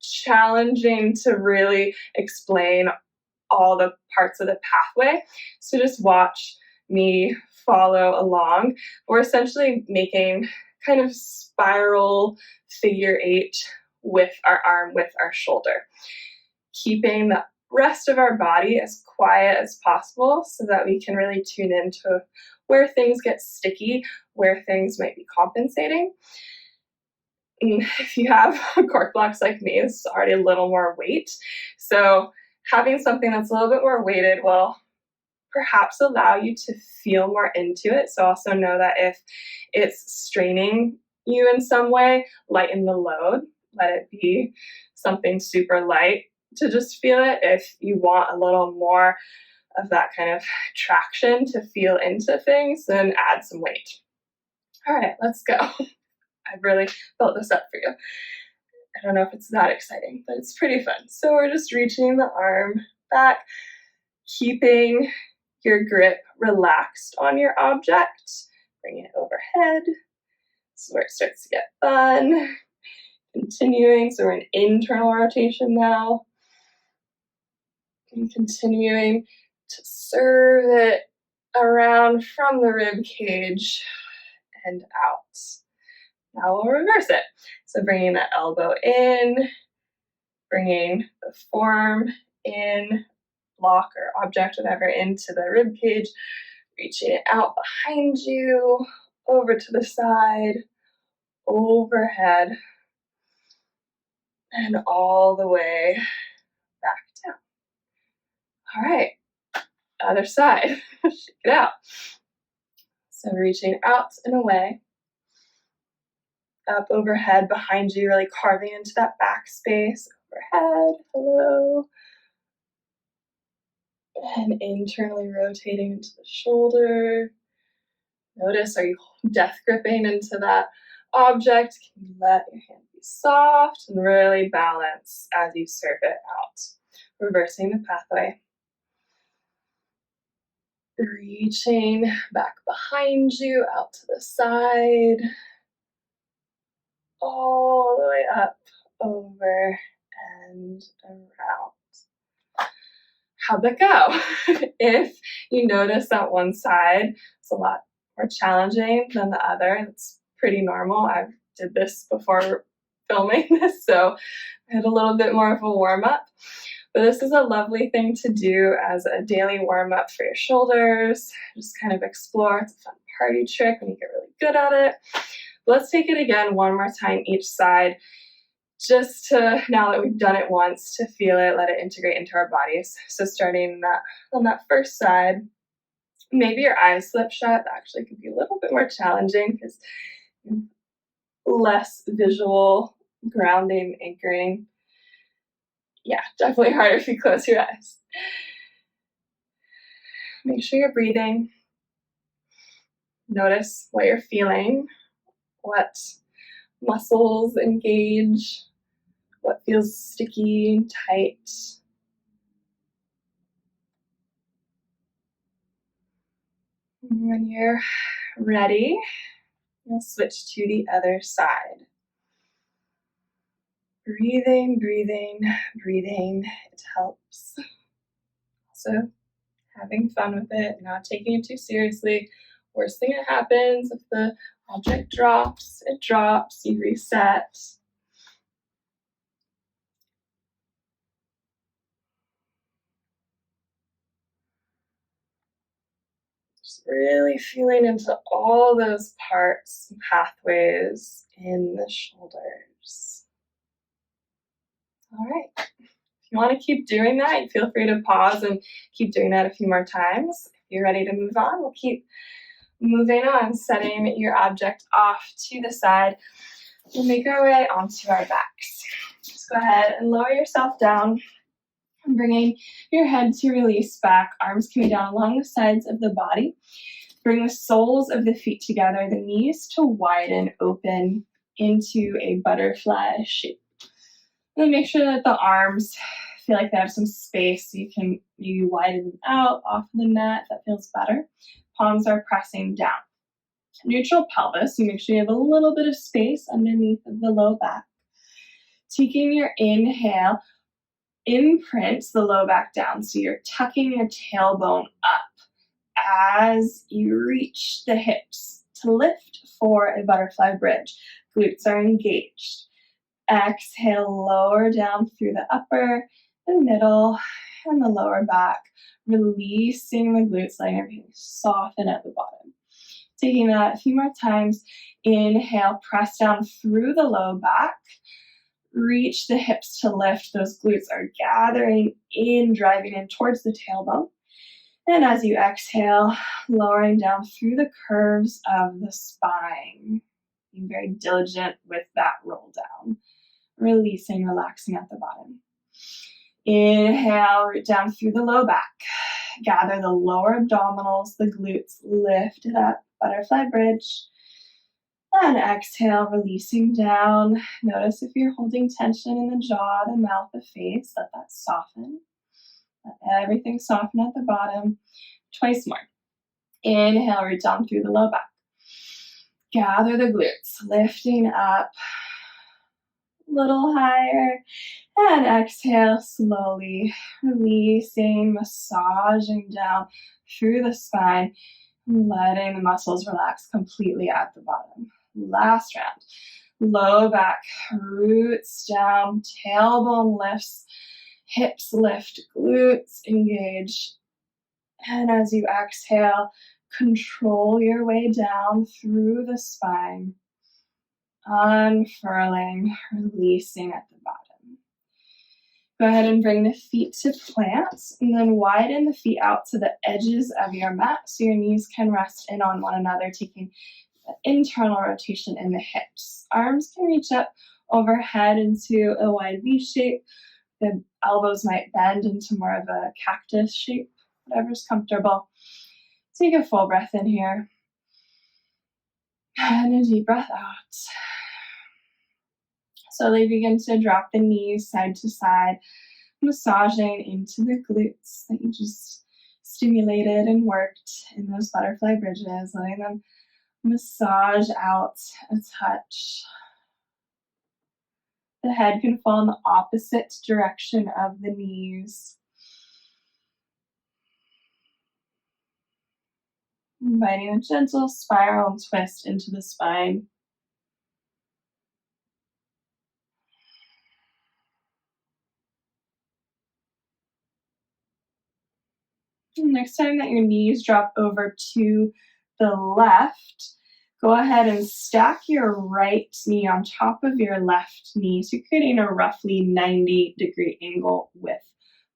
challenging to really explain all the parts of the pathway. So just watch me follow along. We're essentially making kind of spiral figure eight with our arm, with our shoulder. Keeping the rest of our body as quiet as possible so that we can really tune into where things get sticky, where things might be compensating. And if you have cork blocks like me, it's already a little more weight. So having something that's a little bit more weighted will perhaps allow you to feel more into it. So also know that if it's straining you in some way, lighten the load. Let it be something super light to just feel it. If you want a little more of that kind of traction to feel into things, then add some weight. All right, let's go. I've really built this up for you. I don't know if it's that exciting, but it's pretty fun. So we're just reaching the arm back, keeping your grip relaxed on your object. Bring it overhead. This is where it starts to get fun. Continuing, so we're in internal rotation now. And continuing to serve it around from the rib cage and out. Now we'll reverse it. So bringing the elbow in, bringing the forearm in, block or object, whatever, into the rib cage, reaching it out behind you, over to the side, overhead, and all the way back down. All right, other side. Shake it out. So reaching out and away, up overhead behind you, really carving into that back space. Overhead, hello. And internally rotating into the shoulder. Notice, are you death gripping into that object? Can you let your hand be soft and really balance as you serve it out? Reversing the pathway. Reaching back behind you, out to the side. All the way up, over, and around. How'd that go? If you notice that one side is a lot more challenging than the other, it's pretty normal. I did this before filming this, so I had a little bit more of a warm-up. But this is a lovely thing to do as a daily warm-up for your shoulders. Just kind of explore. It's a fun party trick when you get really good at it. Let's take it again one more time each side, just to, now that we've done it once, to feel it, let it integrate into our bodies. So starting on that first side, maybe your eyes slip shut. That actually could be a little bit more challenging because less visual grounding, anchoring. Yeah, definitely harder if you close your eyes. Make sure you're breathing. Notice what you're feeling, what muscles engage, what feels sticky and tight. When you're ready, you'll switch to the other side. Breathing, breathing, breathing. It helps. Also, having fun with it, not taking it too seriously. Worst thing that happens, if the object drops, it drops, you reset. Just really feeling into all those parts and pathways in the shoulders. All right. If you want to keep doing that, you feel free to pause and keep doing that a few more times. If you're ready to move on, we'll keep moving on, setting your object off to the side. We'll make our way onto our backs. Just go ahead and lower yourself down. And bringing your head to release back, arms can be down along the sides of the body. Bring the soles of the feet together, the knees to widen open into a butterfly shape. And then make sure that the arms feel like they have some space, so you can maybe widen them out off the mat. That feels better. Palms are pressing down. Neutral pelvis, so make sure you have a little bit of space underneath the low back. Taking your inhale, imprint the low back down, so you're tucking your tailbone up as you reach the hips to lift for a butterfly bridge. Glutes are engaged. Exhale, lower down through the upper, the middle, and the lower back, releasing the glutes, letting everything soften at the bottom. Taking that a few more times. Inhale, press down through the low back. Reach the hips to lift. Those glutes are gathering in, driving in towards the tailbone. And as you exhale, lowering down through the curves of the spine. Being very diligent with that roll down. Releasing, relaxing at the bottom. Inhale, root down through the low back. Gather the lower abdominals, the glutes, lift it up, butterfly bridge. And exhale, releasing down. Notice if you're holding tension in the jaw, the mouth, the face, let that soften. Let everything soften at the bottom. Twice more. Inhale, root down through the low back. Gather the glutes, lifting up, a little higher. And exhale, slowly releasing, massaging down through the spine, letting the muscles relax completely at the bottom. Last round. Low back, roots down, tailbone lifts, hips lift, glutes engage. And as you exhale, control your way down through the spine, unfurling, releasing at the bottom. Go ahead and bring the feet to plants, and then widen the feet out to the edges of your mat so your knees can rest in on one another, taking the internal rotation in the hips. Arms can reach up overhead into a wide V shape. The elbows might bend into more of a cactus shape, whatever's comfortable. Take a full breath in here. And a deep breath out. Slowly begin to drop the knees side to side, massaging into the glutes that you just stimulated and worked in those butterfly bridges, letting them massage out a touch. The head can fall in the opposite direction of the knees. Inviting a gentle spiral and twist into the spine. Next time that your knees drop over to the left, go ahead and stack your right knee on top of your left knee. So you're creating a roughly 90-degree angle with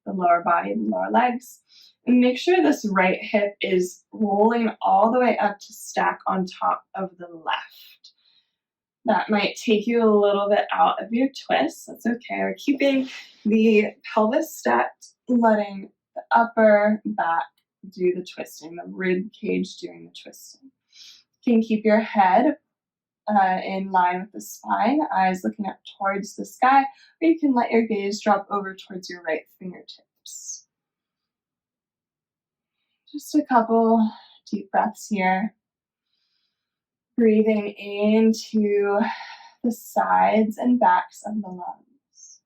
the lower body, the lower legs. And make sure this right hip is rolling all the way up to stack on top of the left. That might take you a little bit out of your twist. That's okay. We're keeping the pelvis stacked, letting the upper back do the twisting, the rib cage doing the twisting. You can keep your head in line with the spine, eyes looking up towards the sky, or you can let your gaze drop over towards your right fingertips. Just a couple deep breaths here. Breathing into the sides and backs of the lungs.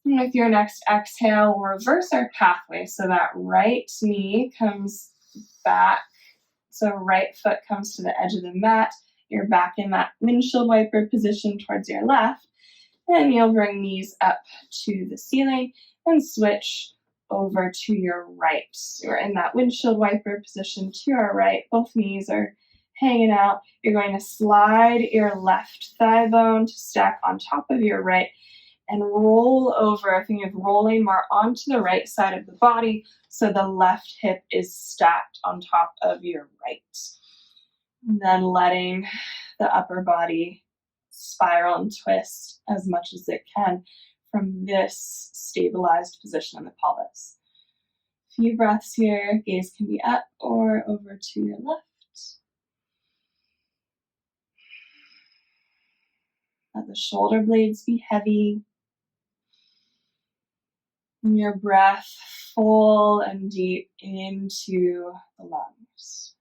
And with your next exhale, we'll reverse our pathway so that right knee comes back. So right foot comes to the edge of the mat. You're back in that windshield wiper position towards your left. And you'll bring knees up to the ceiling and switch over to your right. So we're in that windshield wiper position to our right. Both knees are hanging out. You're going to slide your left thigh bone to stack on top of your right and roll over. Think of rolling more onto the right side of the body so the left hip is stacked on top of your right. And then letting the upper body spiral and twist as much as it can from this stabilized position in the pelvis. A few breaths here. Gaze can be up or over to your left. Let the shoulder blades be heavy. And your breath full and deep into the lungs.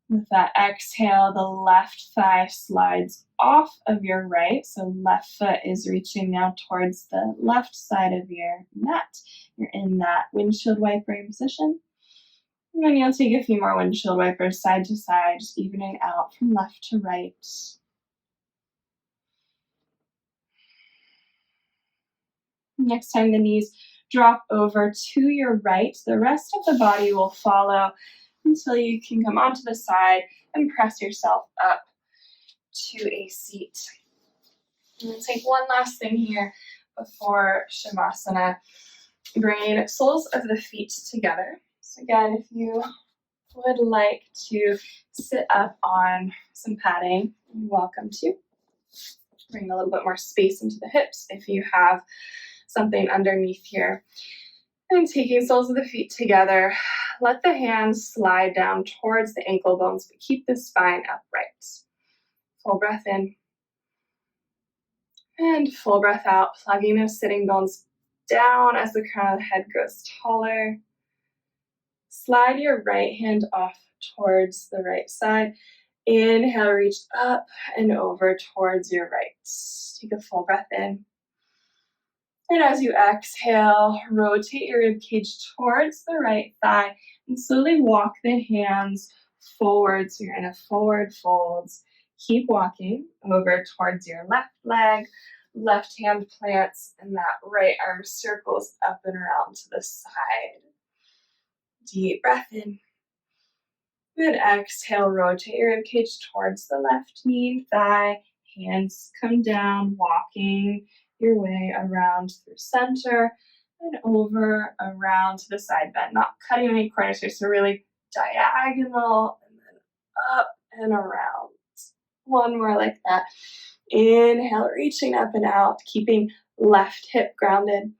With that exhale, the left thigh slides off of your right. So left foot is reaching now towards the left side of your mat. You're in that windshield wiper position. And then you'll take a few more windshield wipers side to side, just evening out from left to right. Next time the knees drop over to your right, the rest of the body will follow until you can come onto the side and press yourself up to a seat. And we'll take one last thing here before Shavasana. Bringing soles of the feet together. So again, if you would like to sit up on some padding, you're welcome to. Bring a little bit more space into the hips if you have something underneath here. And taking soles of the feet together, let the hands slide down towards the ankle bones, but keep the spine upright. Full breath in. And full breath out, plugging those sitting bones down as the crown of the head grows taller. Slide your right hand off towards the right side. Inhale, reach up and over towards your right. Take a full breath in. And as you exhale, rotate your rib cage towards the right thigh and slowly walk the hands forward. So you're in a forward fold. Keep walking over towards your left leg. Left hand plants and that right arm circles up and around to the side. Deep breath in. Good. Exhale, rotate your ribcage towards the left knee and thigh. Hands come down, walking your way around through center and over around to the side bend. Not cutting any corners here, so really diagonal and then up and around. One more like that. Inhale, reaching up and out, keeping left hip grounded.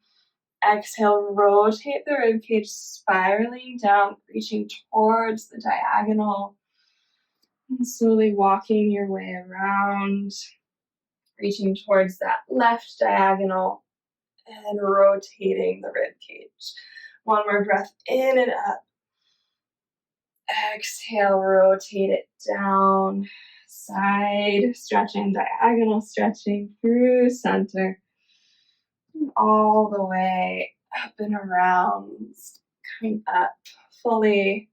Exhale, rotate the ribcage, spiraling down, reaching towards the diagonal. And slowly walking your way around, reaching towards that left diagonal and rotating the ribcage. One more breath in and up. Exhale, rotate it down, side stretching, diagonal stretching through center. All the way up and around, coming up fully,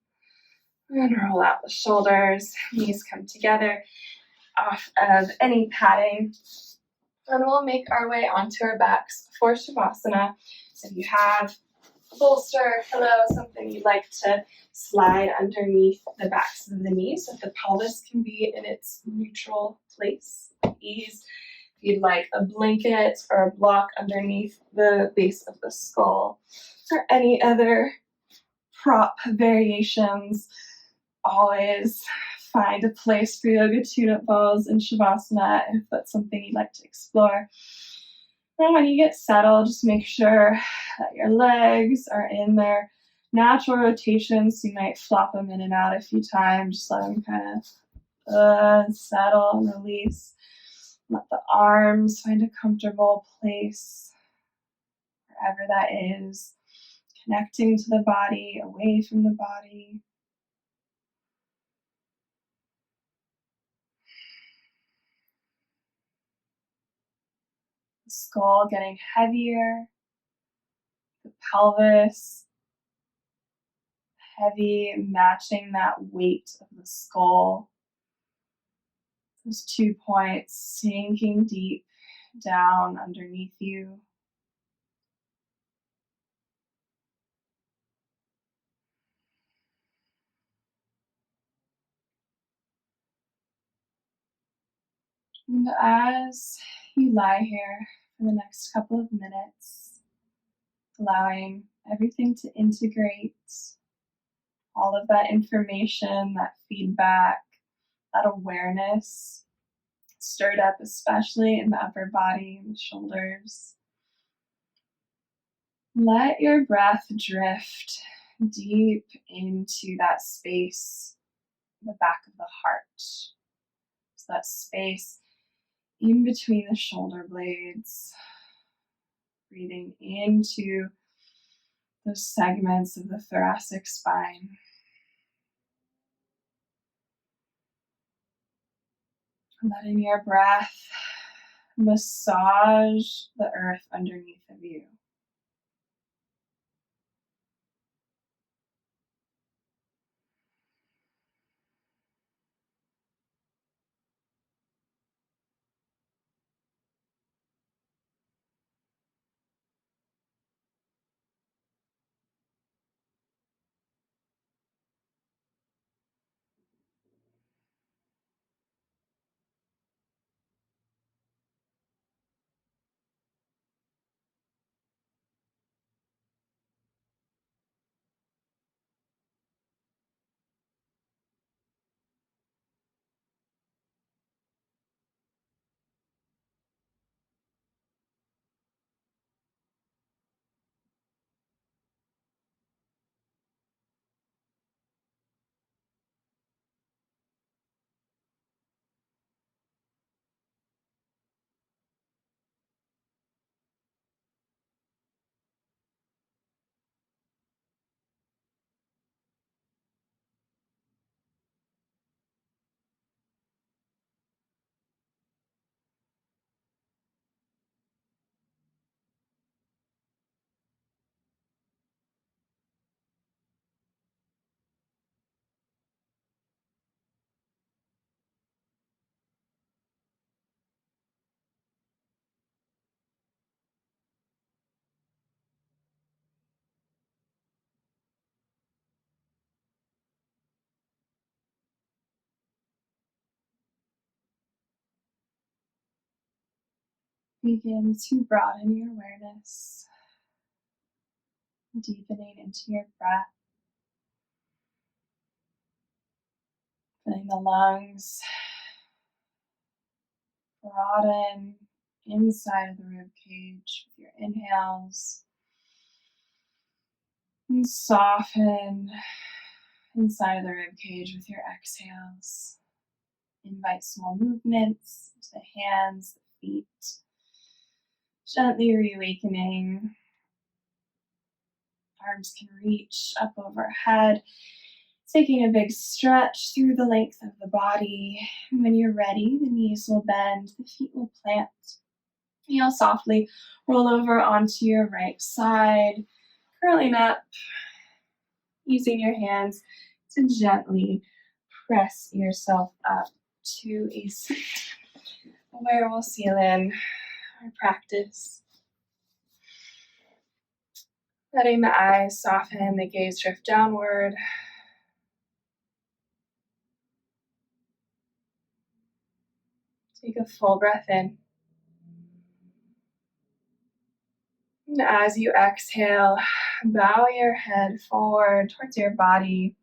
and roll out the shoulders, knees come together off of any padding, and we'll make our way onto our backs for Shavasana. So if you have a bolster, a pillow, something you'd like to slide underneath the backs of the knees so that the pelvis can be in its neutral place with ease. If you'd like a blanket or a block underneath the base of the skull, or any other prop variations, always find a place for yoga tune-up balls in Shavasana if that's something you'd like to explore. And when you get settled, just make sure that your legs are in their natural rotations. You might flop them in and out a few times, just let them kind of settle and release. Let the arms find a comfortable place, wherever that is, connecting to the body, away from the body. The skull getting heavier, the pelvis heavy, matching that weight of the skull. Those 2 points sinking deep down underneath you. And as you lie here for the next couple of minutes, allowing everything to integrate, all of that information, that feedback, that awareness, stirred up especially in the upper body and the shoulders. Let your breath drift deep into that space, the back of the heart. So that space in between the shoulder blades, breathing into those segments of the thoracic spine. Letting your breath massage the earth underneath of you. Begin to broaden your awareness, deepening into your breath, filling the lungs, broaden inside of the rib cage with your inhales, and soften inside of the rib cage with your exhales. Invite small movements to the hands, the feet, gently reawakening. Arms can reach up overhead, taking a big stretch through the length of the body. And when you're ready, the knees will bend, the feet will plant. You'll softly roll over onto your right side, curling up, using your hands to gently press yourself up to a seat where we'll seal in our practice. Letting the eyes soften, the gaze drift downward. Take a full breath in. And as you exhale, bow your head forward towards your body,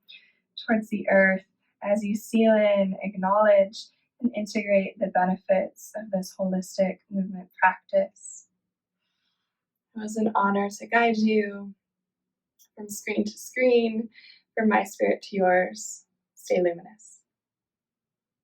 towards the earth, as you seal in, acknowledge, and integrate the benefits of this holistic movement practice. It was an honor to guide you from screen to screen, from my spirit to yours. Stay luminous.